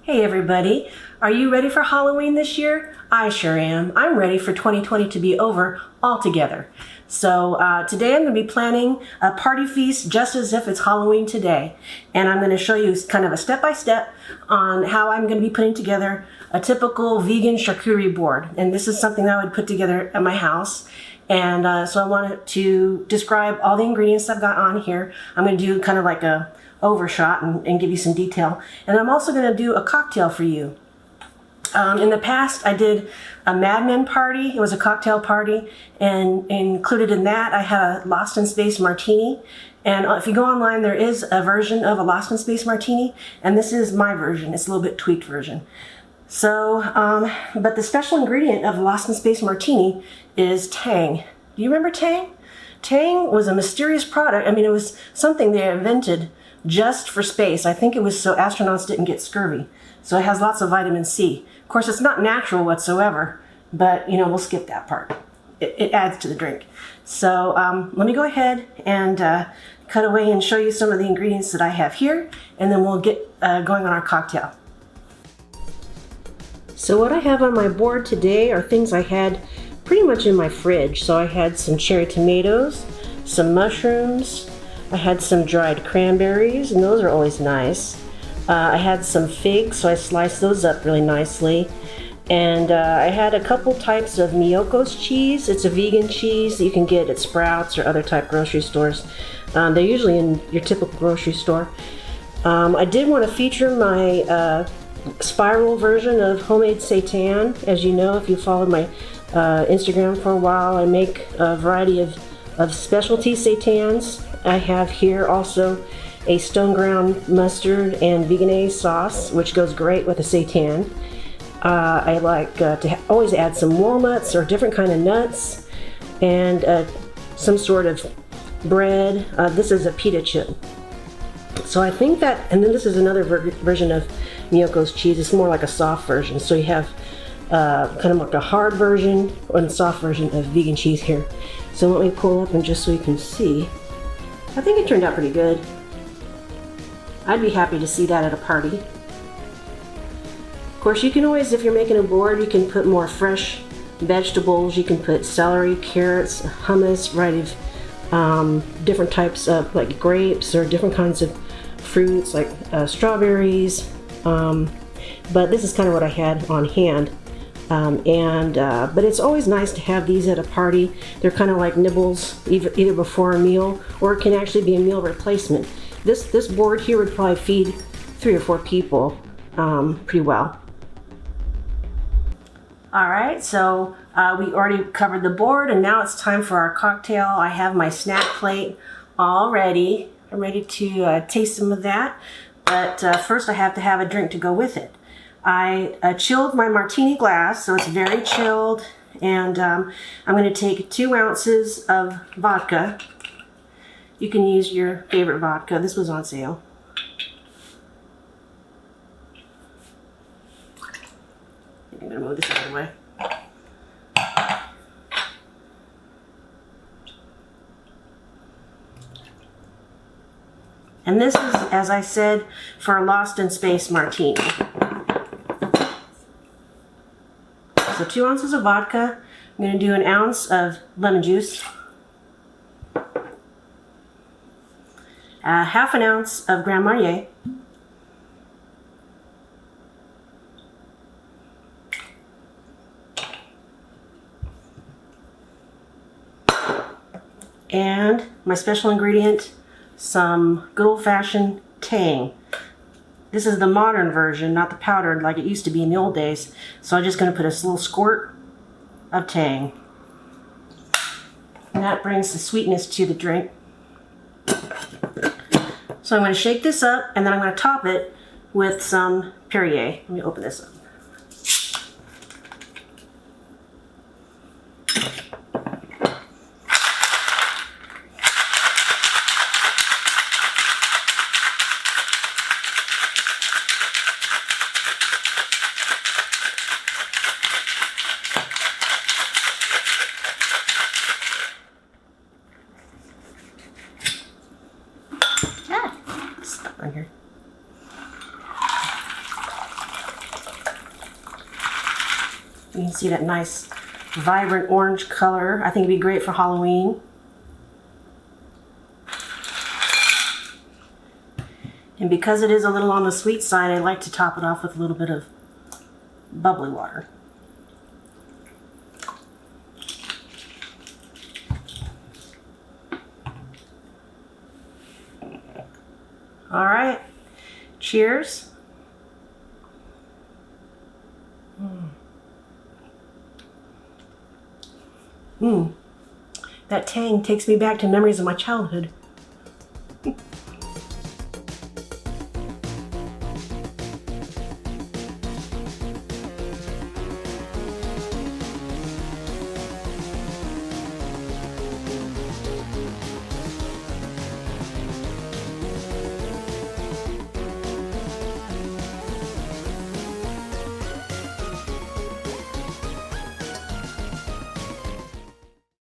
Hey everybody, are you ready for Halloween this year? I sure am. I'm ready for 2020 to be over altogether. So today I'm going to be planning a party feast just as if it's Halloween today. And I'm going to show you kind of a step-by-step on how I'm going to be putting together a typical vegan charcuterie board. And this is something that I would put together at my house. And so I wanted to describe all the ingredients I've got on here. I'm going to do kind of like a overshot and give you some detail. And I'm also going to do a cocktail for you. In the past, I did a Mad Men party. It was a cocktail party, and included in that, I had a Lost in Space martini. And if you go online, there is a version of a Lost in Space martini, and this is my version. It's a little bit tweaked version. So, but the special ingredient of the Lost in Space martini is Tang. Do you remember Tang? Tang was a mysterious product. I mean, it was something they invented just for space. I think it was so astronauts didn't get scurvy. So it has lots of vitamin C. Of course, it's not natural whatsoever, but you know, we'll skip that part. It adds to the drink. So let me go ahead and cut away and show you some of the ingredients that I have here, and then we'll get going on our cocktail. So what I have on my board today are things I had pretty much in my fridge. So I had some cherry tomatoes, some mushrooms, I had some dried cranberries, and those are always nice. I had some figs, so I sliced those up really nicely. And I had a couple types of Miyoko's cheese. It's a vegan cheese that you can get at Sprouts or other type grocery stores. They're usually in your typical grocery store. I did want to feature my spiral version of homemade seitan. As you know, if you followed my Instagram for a while, I make a variety of specialty seitans. I have here also a stone ground mustard and Vegenaise sauce, which goes great with a seitan. I like to always add some walnuts or different kind of nuts, and some sort of bread. This is a pita chip. So I think that, and then this is another version of Miyoko's cheese. It's more like a soft version. So you have kind of like a hard version and a soft version of vegan cheese here. So let me pull up and just so you can see. I think it turned out pretty good. I'd be happy to see that at a party. Of course, you can always, if you're making a board, you can put more fresh vegetables. You can put celery, carrots, hummus, variety of different types of like grapes or different kinds of fruits like strawberries. But this is kind of what I had on hand. But it's always nice to have these at a party. They're kind of like nibbles, either before a meal, or it can actually be a meal replacement. This board here would probably feed 3 or 4 people pretty well. All right, so we already covered the board, and now it's time for our cocktail. I have my snack plate all ready. I'm ready to taste some of that, but first I have to have a drink to go with it. I chilled my martini glass, so it's very chilled, and I'm going to take 2 ounces of vodka. You can use your favorite vodka. This was on sale. I'm going to move this out of the way. And this is, as I said, for a Lost in Space martini. So 2 ounces of vodka. I'm going to do 1 ounce of lemon juice. Half an ounce of Grand Marnier. And my special ingredient, some good old-fashioned Tang. This is the modern version, not the powdered like it used to be in the old days. So I'm just going to put a little squirt of Tang. And that brings the sweetness to the drink. So I'm going to shake this up, and then I'm going to top it with some Perrier. Let me open this up. Stuck on here. You can see that nice, vibrant orange color. I think it'd be great for Halloween. And because it is a little on the sweet side, I like to top it off with a little bit of bubbly water. All right, cheers. That tang takes me back to memories of my childhood.